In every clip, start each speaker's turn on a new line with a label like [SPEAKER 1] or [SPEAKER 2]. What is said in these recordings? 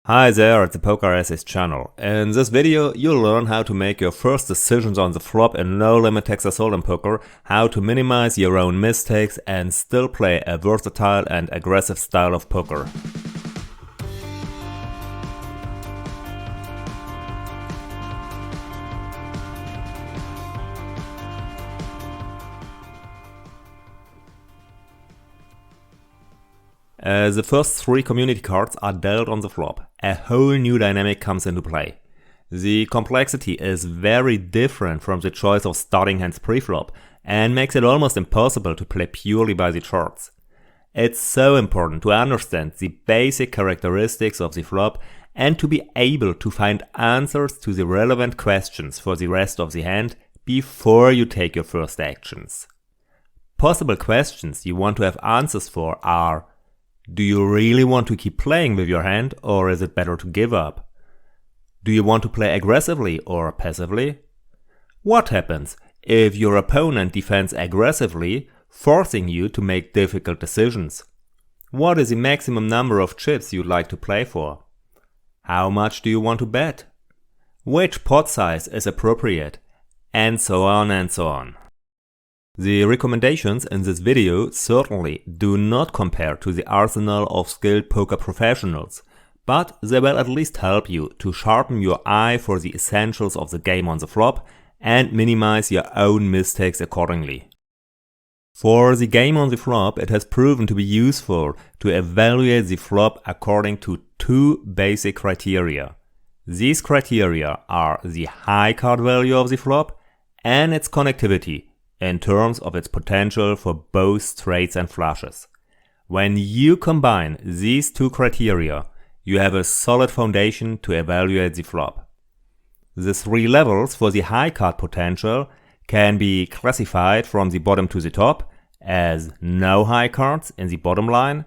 [SPEAKER 1] Hi there at the PokerSS channel. In this video, you'll learn how to make your first decisions on the flop in no-limit Texas Hold'em poker, how to minimize your own mistakes and still play a versatile and aggressive style of poker. The first three community cards are dealt on the flop. A whole new dynamic comes into play. The complexity is very different from the choice of starting hands pre-flop and makes it almost impossible to play purely by the charts. It's so important to understand the basic characteristics of the flop and to be able to find answers to the relevant questions for the rest of the hand before you take your first actions. Possible questions you want to have answers for are: do you really want to keep playing with your hand, or is it better to give up? Do you want to play aggressively or passively? What happens if your opponent defends aggressively, forcing you to make difficult decisions? What is the maximum number of chips you'd like to play for? How much do you want to bet? Which pot size is appropriate? And so on and so on. The recommendations in this video certainly do not compare to the arsenal of skilled poker professionals, but they will at least help you to sharpen your eye for the essentials of the game on the flop and minimize your own mistakes accordingly. For the game on the flop, it has proven to be useful to evaluate the flop according to two basic criteria. These criteria are the high card value of the flop and its connectivity, in terms of its potential for both straights and flushes. When you combine these two criteria, you have a solid foundation to evaluate the flop. The three levels for the high card potential can be classified from the bottom to the top as no high cards in the bottom line,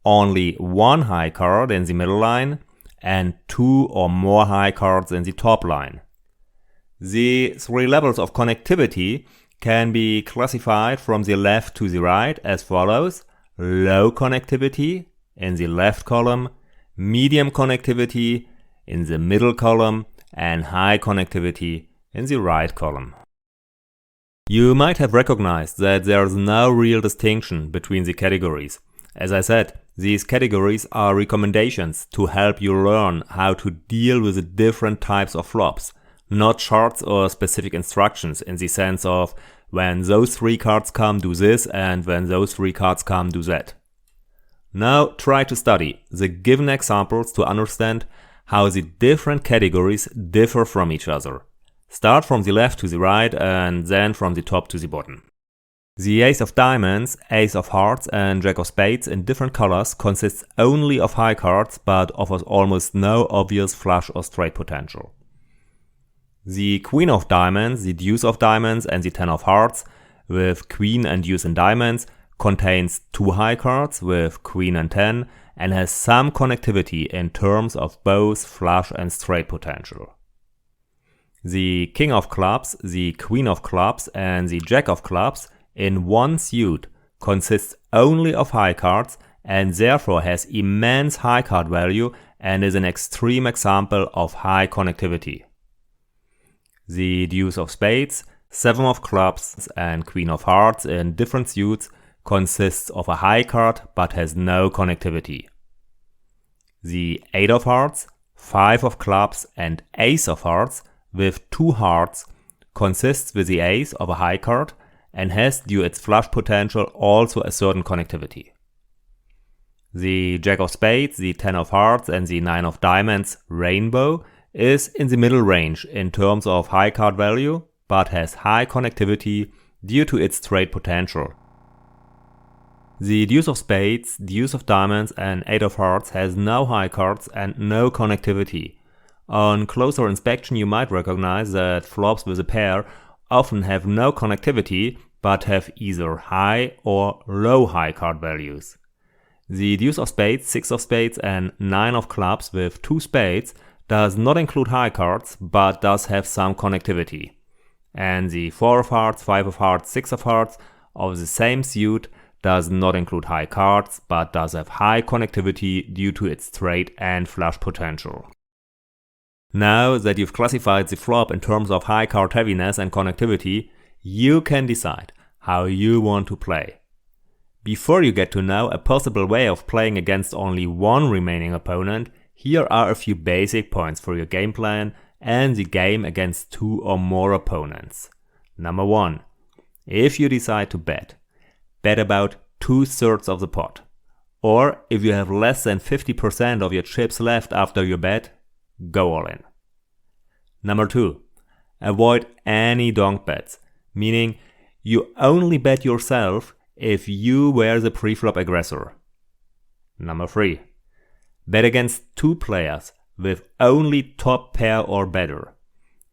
[SPEAKER 1] only one high card in the middle line, and two or more high cards in the top line. The three levels of connectivity can be classified from the left to the right as follows: low connectivity in the left column, medium connectivity in the middle column, and high connectivity in the right column. You might have recognized that there is no real distinction between the categories. As I said, these categories are recommendations to help you learn how to deal with the different types of flops, not charts or specific instructions in the sense of when those three cards come, do this, and when those three cards come, do that. Now try to study the given examples to understand how the different categories differ from each other. Start from the left to the right and then from the top to the bottom. The ace of diamonds, ace of hearts and jack of spades in different colors consists only of high cards but offers almost no obvious flush or straight potential. The queen of diamonds, the deuce of diamonds and the ten of hearts with queen and deuce and diamonds contains two high cards with queen and ten and has some connectivity in terms of both flush and straight potential. The king of clubs, the queen of clubs and the jack of clubs in one suit consists only of high cards and therefore has immense high card value and is an extreme example of high connectivity. The deuce of spades, seven of clubs and queen of hearts in different suits consists of a high card but has no connectivity. The eight of hearts, five of clubs and ace of hearts with two hearts consists with the ace of a high card and has due its flush potential also a certain connectivity. The jack of spades, the ten of hearts and the nine of diamonds rainbow is in the middle range in terms of high card value, but has high connectivity due to its straight potential. The deuce of spades, deuce of diamonds and eight of hearts has no high cards and no connectivity. On closer inspection you might recognize that flops with a pair often have no connectivity, but have either high or low high card values. The deuce of spades, six of spades and nine of clubs with two spades does not include high cards, but does have some connectivity. And the four of hearts, five of hearts, six of hearts of the same suit does not include high cards, but does have high connectivity due to its straight and flush potential. Now that you've classified the flop in terms of high card heaviness and connectivity, you can decide how you want to play. Before you get to know a possible way of playing against only one remaining opponent, here are a few basic points for your game plan and the game against 2 or more opponents. Number 1. If you decide to bet about 2/3 of the pot. Or if you have less than 50% of your chips left after your bet, go all in. Number 2. Avoid any donk bets, meaning you only bet yourself if you were the preflop aggressor. Number 3. Bet against 2 players with only top pair or better.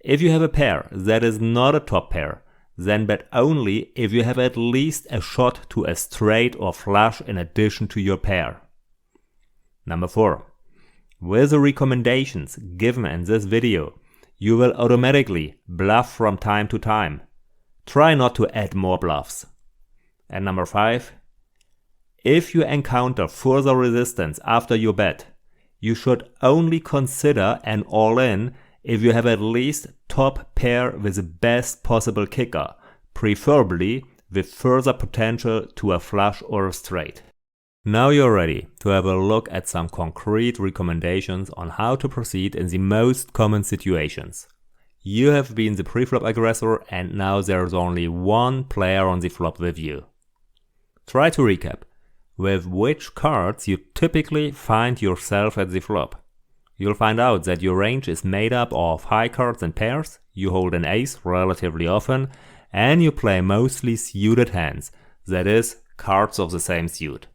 [SPEAKER 1] If you have a pair that is not a top pair, then bet only if you have at least a shot to a straight or flush in addition to your pair. Number 4. With the recommendations given in this video, you will automatically bluff from time to time. Try not to add more bluffs. And number 5. If you encounter further resistance after your bet, you should only consider an all-in if you have at least top pair with the best possible kicker, preferably with further potential to a flush or a straight. Now you're ready to have a look at some concrete recommendations on how to proceed in the most common situations. You have been the preflop aggressor and now there's only one player on the flop with you. Try to recap with which cards you typically find yourself at the flop. You'll find out that your range is made up of high cards and pairs, you hold an ace relatively often, and you play mostly suited hands, that is, cards of the same suit.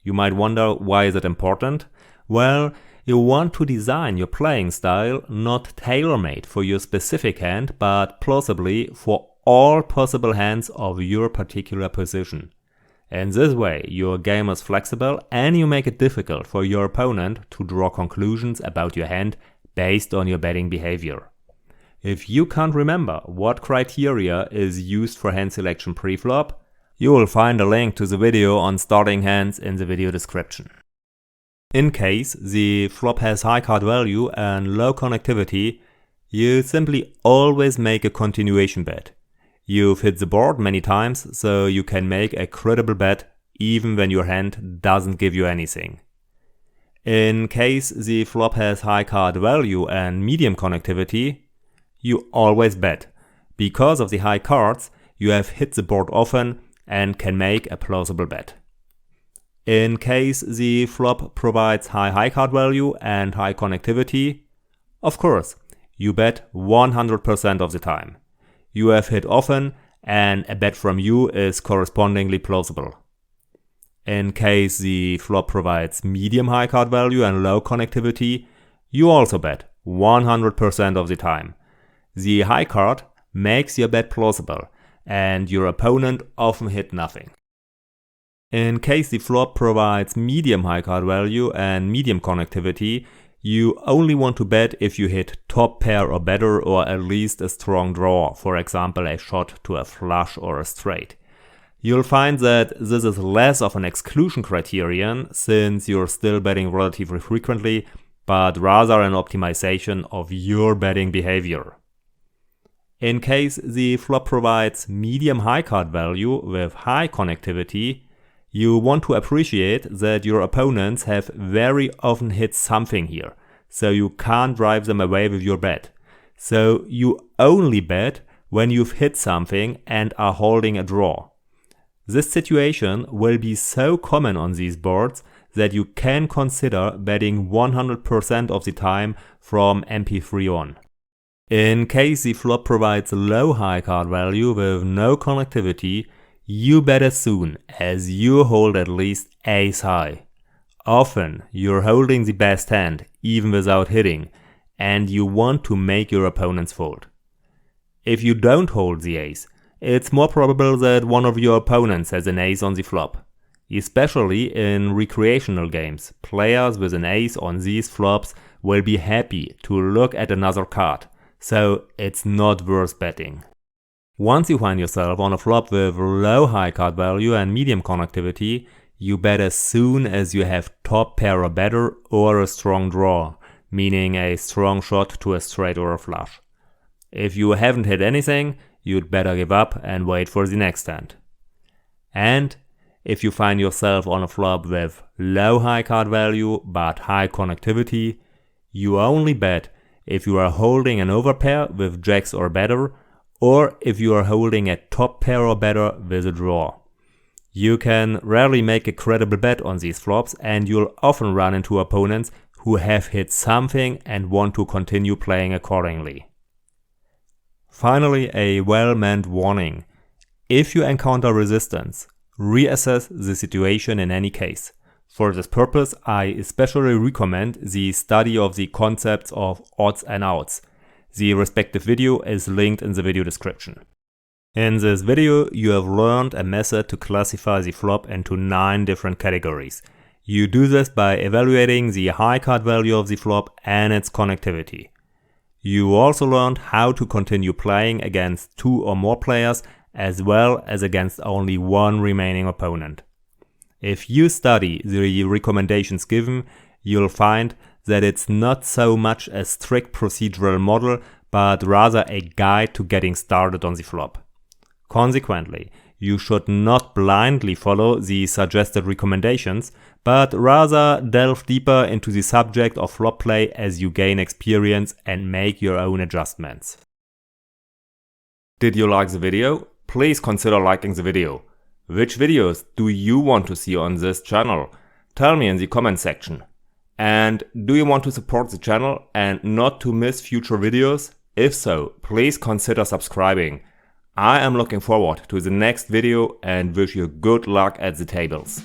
[SPEAKER 1] You might wonder, why is it important? Well, you want to design your playing style not tailor-made for your specific hand, but plausibly for all possible hands of your particular position. In this way, your game is flexible and you make it difficult for your opponent to draw conclusions about your hand based on your betting behavior. If you can't remember what criteria is used for hand selection pre-flop, you will find a link to the video on starting hands in the video description. In case the flop has high card value and low connectivity, you simply always make a continuation bet. You've hit the board many times, so you can make a credible bet even when your hand doesn't give you anything. In case the flop has high card value and medium connectivity, you always bet. Because of the high cards, you have hit the board often and can make a plausible bet. In case the flop provides high card value and high connectivity, of course, you bet 100% of the time. You have hit often and a bet from you is correspondingly plausible. In case the flop provides medium high card value and low connectivity, you also bet 100% of the time. The high card makes your bet plausible and your opponent often hit nothing. In case the flop provides medium high card value and medium connectivity, you only want to bet if you hit top pair or better or at least a strong draw, for example a shot to a flush or a straight. You'll find that this is less of an exclusion criterion since you're still betting relatively frequently, but rather an optimization of your betting behavior. In case the flop provides medium high card value with high connectivity, you want to appreciate that your opponents have very often hit something here, so you can't drive them away with your bet. So you only bet when you've hit something and are holding a draw. This situation will be so common on these boards that you can consider betting 100% of the time from MP3 on. In case the flop provides low high card value with no connectivity, you bet as soon as you hold at least ace high. Often you're holding the best hand even without hitting, and you want to make your opponents fold. If you don't hold the ace, it's more probable that one of your opponents has an ace on the flop. Especially in recreational games, players with an ace on these flops will be happy to look at another card, so it's not worth betting. Once you find yourself on a flop with low high card value and medium connectivity, you bet as soon as you have top pair or better or a strong draw, meaning a strong shot to a straight or a flush. If you haven't hit anything, you'd better give up and wait for the next hand. And if you find yourself on a flop with low high card value but high connectivity, you only bet if you are holding an overpair with jacks or better, or if you are holding a top pair or better with a draw. You can rarely make a credible bet on these flops, and you'll often run into opponents who have hit something and want to continue playing accordingly. Finally, a well-meant warning. If you encounter resistance, reassess the situation in any case. For this purpose, I especially recommend the study of the concepts of odds and outs. The respective video is linked in the video description. In this video, you have learned a method to classify the flop into 9 different categories. You do this by evaluating the high card value of the flop and its connectivity. You also learned how to continue playing against 2 or more players, as well as against only one remaining opponent. If you study the recommendations given, you'll find that it's not so much a strict procedural model, but rather a guide to getting started on the flop. Consequently, you should not blindly follow the suggested recommendations, but rather delve deeper into the subject of flop play as you gain experience and make your own adjustments. Did you like the video? Please consider liking the video. Which videos do you want to see on this channel? Tell me in the comment section. And do you want to support the channel and not to miss future videos? If so, please consider subscribing. I am looking forward to the next video and wish you good luck at the tables.